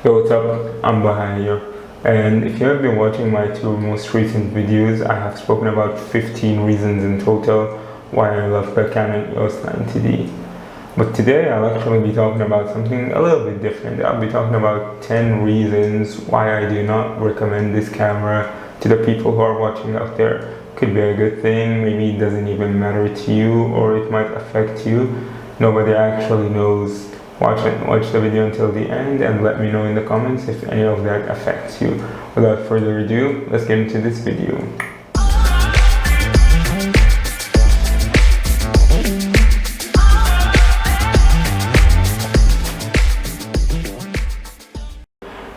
Hey, what's up? I'm Bahaya here. And if you have been watching my two most recent videos, I have spoken about 15 reasons in total why I love the Canon EOS 90D. But today I'll actually be talking about something a little bit different. I'll be talking about 10 reasons why I do not recommend this camera to the people who are watching out there. Could be a good thing, maybe it doesn't even matter to you, or it might affect you. Nobody actually knows. Watch the video until the end and let me know in the comments if any of that affects you. Without further ado, let's get into this video.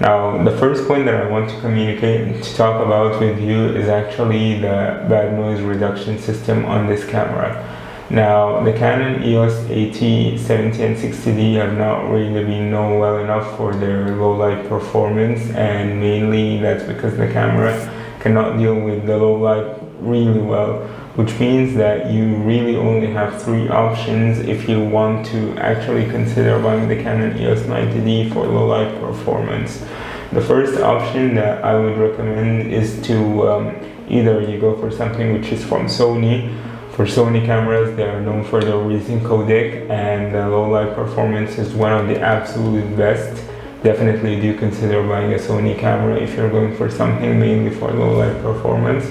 Now, the first point that I want to communicate and to talk about with you is actually the bad noise reduction system on this camera. Now, the Canon EOS 80, 70 and 60D have not really been known well enough for their low light performance, and mainly that's because the camera cannot deal with the low light really well, which means that you really only have three options if you want to actually consider buying the Canon EOS 90D for low light performance. The first option that I would recommend is to either you go for something which is from Sony. For Sony cameras, they are known for their raising codec, and the low light performance is one of the absolute best. Definitely do consider buying a Sony camera if you're going for something mainly for low light performance.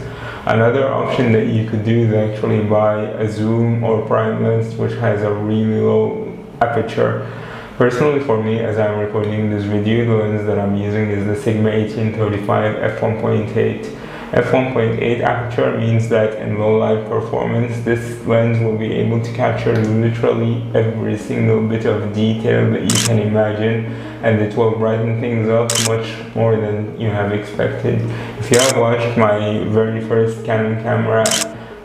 Another option that you could do is actually buy a zoom or prime lens which has a really low aperture. Personally, for me, as I'm recording this video, the lens that I'm using is the Sigma 1835 f1.8. f1.8 aperture means that in low light performance, this lens will be able to capture literally every single bit of detail that you can imagine, and it will brighten things up much more than you have expected. If you have watched my very first Canon camera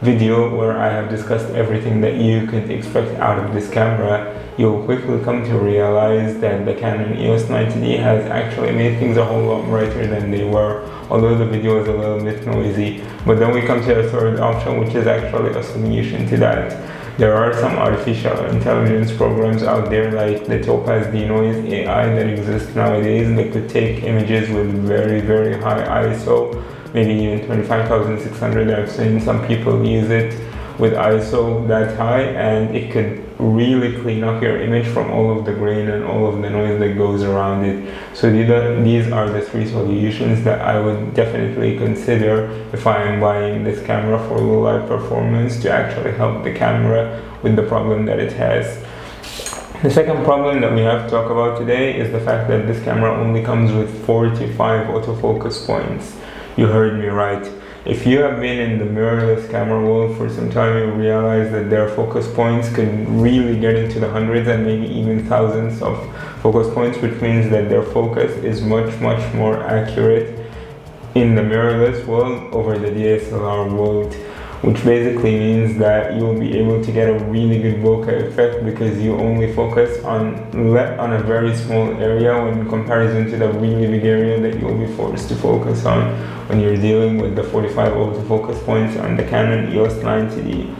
video where I have discussed everything that you could expect out of this camera, you'll quickly come to realize that the Canon EOS 90D has actually made things a whole lot brighter than they were, although the video is a little bit noisy. But then we come to the third option, which is actually a solution to that. There are some artificial intelligence programs out there like the Topaz Denoise AI that exists nowadays that could take images with very, very high ISO, maybe even 25,600. I've seen some people use it with ISO that high, and it could really clean up your image from all of the grain and all of the noise that goes around it. So these are the three solutions that I would definitely consider if I am buying this camera for low light performance to actually help the camera with the problem that it has. The second problem that we have to talk about today is the fact that this camera only comes with 45 autofocus points. You heard me right. If you have been in the mirrorless camera world for some time, you realize that their focus points can really get into the hundreds and maybe even thousands of focus points, which means that their focus is much more accurate in the mirrorless world over the DSLR world, which basically means that you'll be able to get a really good bokeh effect because you only focus on a very small area in comparison to the really big area that you'll be forced to focus on when you're dealing with the 45 autofocus points on the Canon EOS 90D.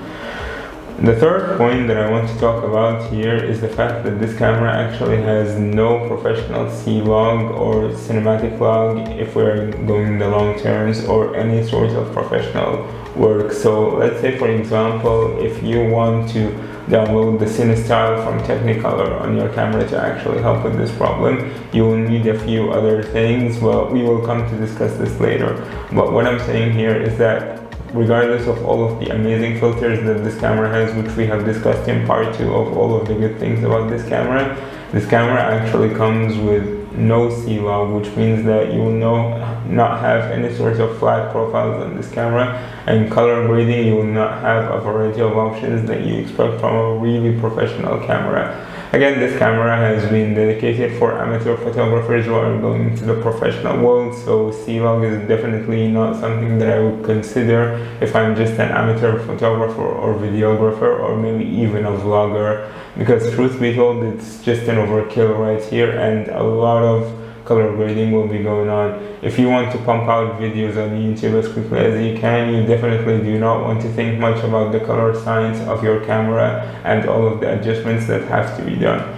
The third point that I want to talk about here is the fact that this camera actually has no professional C-log or cinematic log if we're going the long terms or any sort of professional work. So let's say, for example, if you want to download the CineStyle from Technicolor on your camera to actually help with this problem, you will need a few other things. Well, we will come to discuss this later. But what I'm saying here is that regardless of all of the amazing filters that this camera has, which we have discussed in part 2 of all of the good things about this camera actually comes with no C-log, which means that you will not have any sort of flat profiles on this camera, and color grading, you will not have a variety of options that you expect from a really professional camera. Again, this camera has been dedicated for amateur photographers who are going into the professional world, so C-log is definitely not something that I would consider if I'm just an amateur photographer or videographer or maybe even a vlogger, because truth be told, it's just an overkill right here, and a lot of color grading will be going on. If you want to pump out videos on YouTube as quickly as you can, you definitely do not want to think much about the color science of your camera and all of the adjustments that have to be done.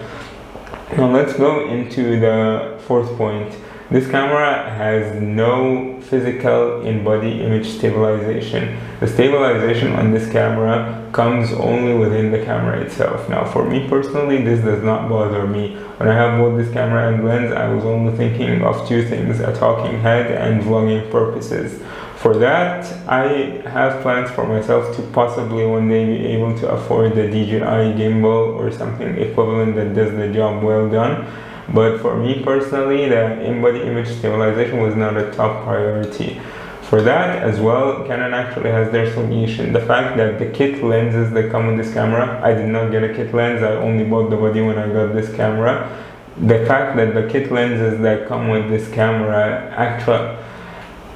Now let's go into the fourth point. This camera has no physical in-body image stabilization. The stabilization on this camera comes only within the camera itself. Now for me personally, this does not bother me. When I have both this camera and lens, I was only thinking of two things: a talking head and vlogging purposes. For that, I have plans for myself to possibly one day be able to afford the DJI gimbal or something equivalent that does the job well done. But for me personally, the in-body image stabilization was not a top priority. For that as well, Canon actually has their solution. The fact that the kit lenses that come with this camera, I did not get a kit lens, I only bought the body when I got this camera. The fact that the kit lenses that come with this camera actually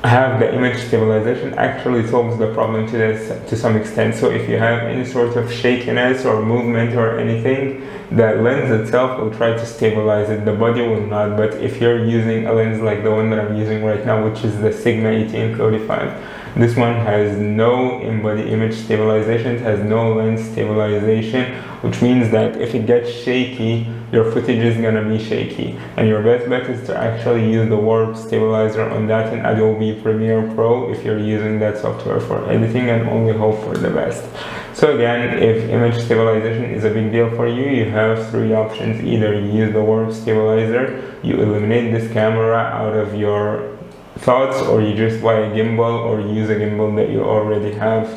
have the image stabilization actually solves the problem to some extent. So if you have any sort of shakiness or movement or anything, the lens itself will try to stabilize it, the body will not. But if you're using a lens like the one that I'm using right now, which is the Sigma 1835, this one has no in-body image stabilization, it has no lens stabilization, which means that if it gets shaky, your footage is gonna be shaky. And your best bet is to actually use the warp stabilizer on that in Adobe Premiere Pro if you're using that software for editing, and only hope for the best. So again, if image stabilization is a big deal for you, you have three options. Either you use the warp stabilizer, you eliminate this camera out of your thoughts, or you just buy a gimbal or use a gimbal that you already have.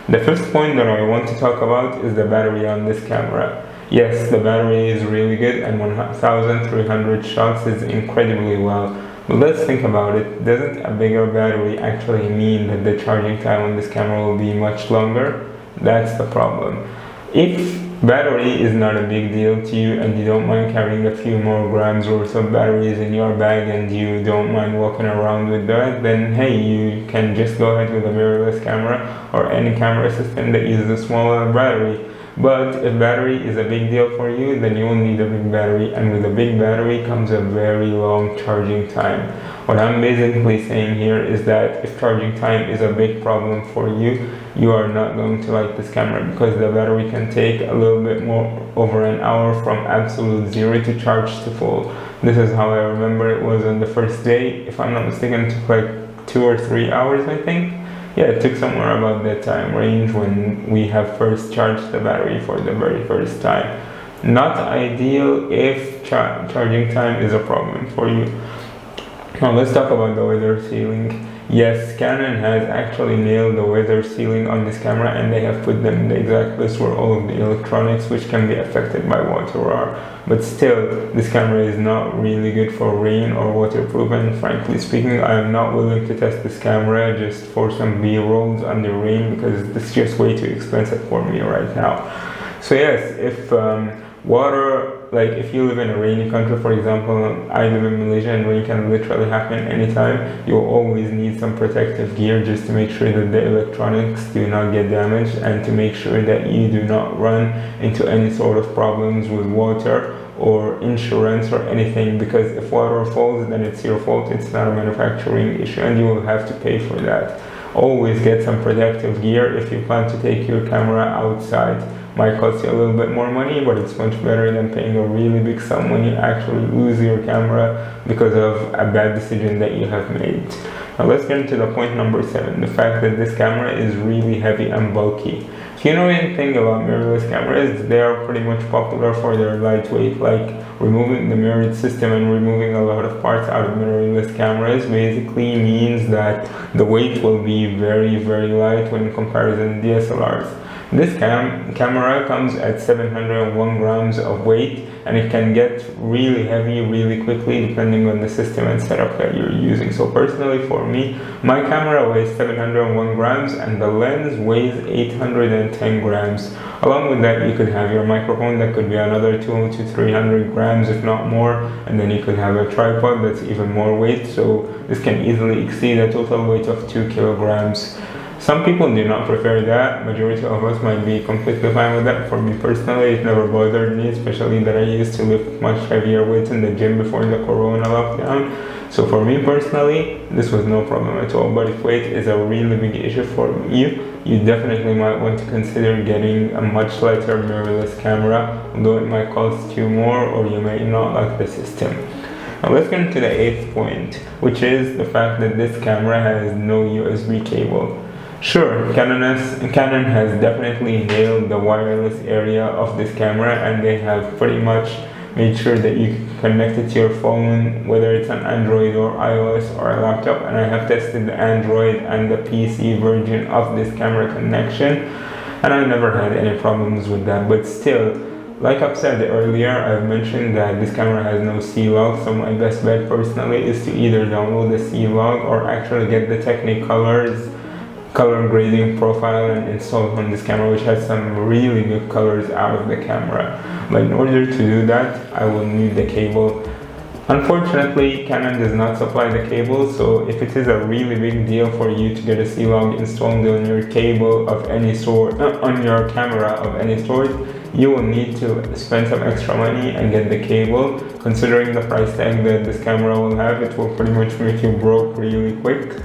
The fifth point that I want to talk about is the battery on this camera. Yes, the battery is really good, and 1300 shots is incredibly well. But let's think about it. Doesn't a bigger battery actually mean that the charging time on this camera will be much longer? That's the problem. If battery is not a big deal to you and you don't mind carrying a few more grams worth of batteries in your bag and you don't mind walking around with that, then hey, you can just go ahead with a mirrorless camera or any camera system that uses a smaller battery. But if battery is a big deal for you, then you will need a big battery, and with a big battery comes a very long charging time. What I'm basically saying here is that if charging time is a big problem for you, you are not going to like this camera, because the battery can take a little bit more over an hour from absolute zero to charge to full. This is how I remember it was on the first day. If I'm not mistaken, it took like 2 or 3 hours, I think. Yeah, it took somewhere about that time range when we have first charged the battery for the very first time. Not ideal if charging time is a problem for you. Now let's talk about the weather sealing. Yes, Canon has actually nailed the weather sealing on this camera, and they have put them in the exact list where all of the electronics which can be affected by water are. But still, this camera is not really good for rain or waterproof, and frankly speaking, I am not willing to test this camera just for some B-rolls under rain, because it's just way too expensive for me right now. So yes, if water, like if you live in a rainy country, for example, I live in Malaysia and rain can literally happen anytime, you'll always need some protective gear just to make sure that the electronics do not get damaged, and to make sure that you do not run into any sort of problems with water or insurance or anything, because if water falls, then it's your fault, it's not a manufacturing issue, and you will have to pay for that. Always get some protective gear if you plan to take your camera outside. Might cost you a little bit more money, but it's much better than paying a really big sum when you actually lose your camera because of a bad decision that you have made. Now let's get into the point number 7, the fact that this camera is really heavy and bulky. If you know anything about mirrorless cameras, they are pretty much popular for their lightweight, like removing the mirrored system and removing a lot of parts out of mirrorless cameras basically means that the weight will be very, very light when in comparison to DSLRs. This camera comes at 701 grams of weight, and it can get really heavy really quickly depending on the system and setup that you're using. So personally for me, my camera weighs 701 grams and the lens weighs 810 grams. Along with that, you could have your microphone that could be another 200 to 300 grams if not more, and then you could have a tripod that's even more weight, so this can easily exceed a total weight of 2 kilograms. Some people do not prefer that. Majority of us might be completely fine with that. For me personally, it never bothered me, especially that I used to lift much heavier weights in the gym before the corona lockdown. So for me personally, this was no problem at all. But if weight is a really big issue for you, you definitely might want to consider getting a much lighter mirrorless camera, although it might cost you more or you may not like the system. Now let's get into the 8th point, which is the fact that this camera has no USB cable. Sure, Canon has definitely nailed the wireless area of this camera, and they have pretty much made sure that you can connect it to your phone, whether it's an Android or iOS or a laptop. And I have tested the Android and the PC version of this camera connection, and I never had any problems with that. But still, like I've said earlier, I've mentioned that this camera has no C-Log, so my best bet personally is to either download the C-Log or actually get the Technicolor's color grading profile and install it on this camera, which has some really good colors out of the camera. But in order to do that, I will need the cable. Unfortunately, Canon does not supply the cable, so if it is a really big deal for you to get a C-Log installed on your cable of any sort, on your camera of any sort, you will need to spend some extra money and get the cable. Considering the price tag that this camera will have, it will pretty much make you broke really quick.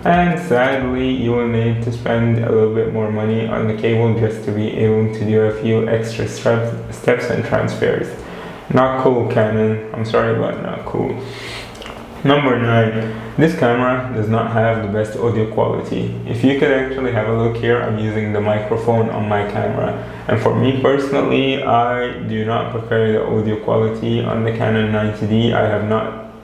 And sadly, you will need to spend a little bit more money on the cable just to be able to do a few extra steps and transfers. Not cool, Canon. I'm sorry, but not cool. Number 9. This camera does not have the best audio quality. If you could actually have a look here, I'm using the microphone on my camera. And for me personally, I do not prefer the audio quality on the Canon 90D.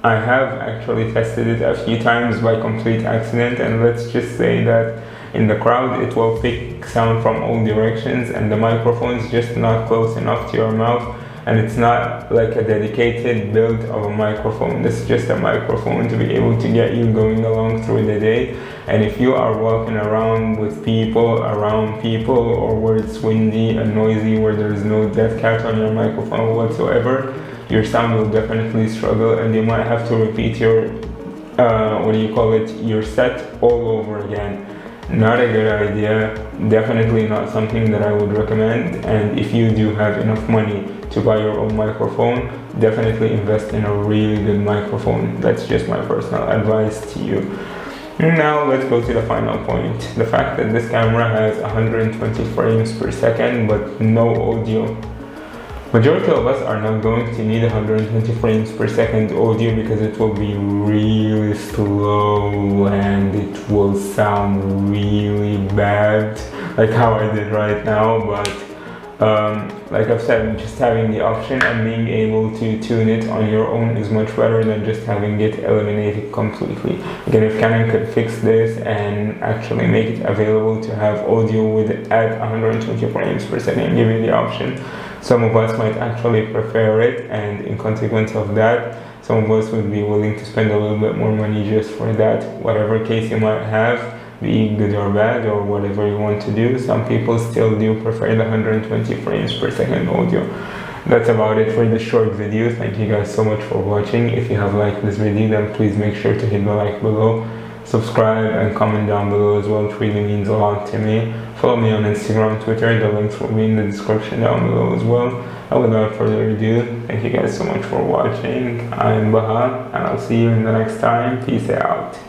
I have actually tested it a few times by complete accident, and let's just say that in the crowd it will pick sound from all directions, and the microphone is just not close enough to your mouth, and it's not like a dedicated build of a microphone. This is just a microphone to be able to get you going along through the day. And if you are walking around with people, around people, or where it's windy and noisy, where there's no dead cat on your microphone whatsoever, your sound will definitely struggle, and you might have to repeat your your set all over again. Not a good idea, definitely not something that I would recommend. And if you do have enough money to buy your own microphone, definitely invest in a really good microphone. That's just my personal advice to you. Now let's go to the final point, the fact that this camera has 120 frames per second but no audio. Majority of us are not going to need 120 frames per second audio because it will be really slow and it will sound really bad, like how I did right now. But like I've said, just having the option and being able to tune it on your own is much better than just having it eliminated completely. Again, if Canon could fix this and actually make it available to have audio at 120 frames per second, give you the option, some of us might actually prefer it, and in consequence of that, some of us would be willing to spend a little bit more money just for that. Whatever case you might have, be good or bad or whatever you want to do, some people still do prefer the 120 frames per second audio. That's about it for this short video. Thank you guys so much for watching. If you have liked this video, then please make sure to hit the like below, subscribe and comment down below as well. It really means a lot to me. Follow me on Instagram, Twitter, the links will be in the description down below as well. And without further ado, thank you guys so much for watching. I'm Baha, and I'll see you in the next time. Peace out.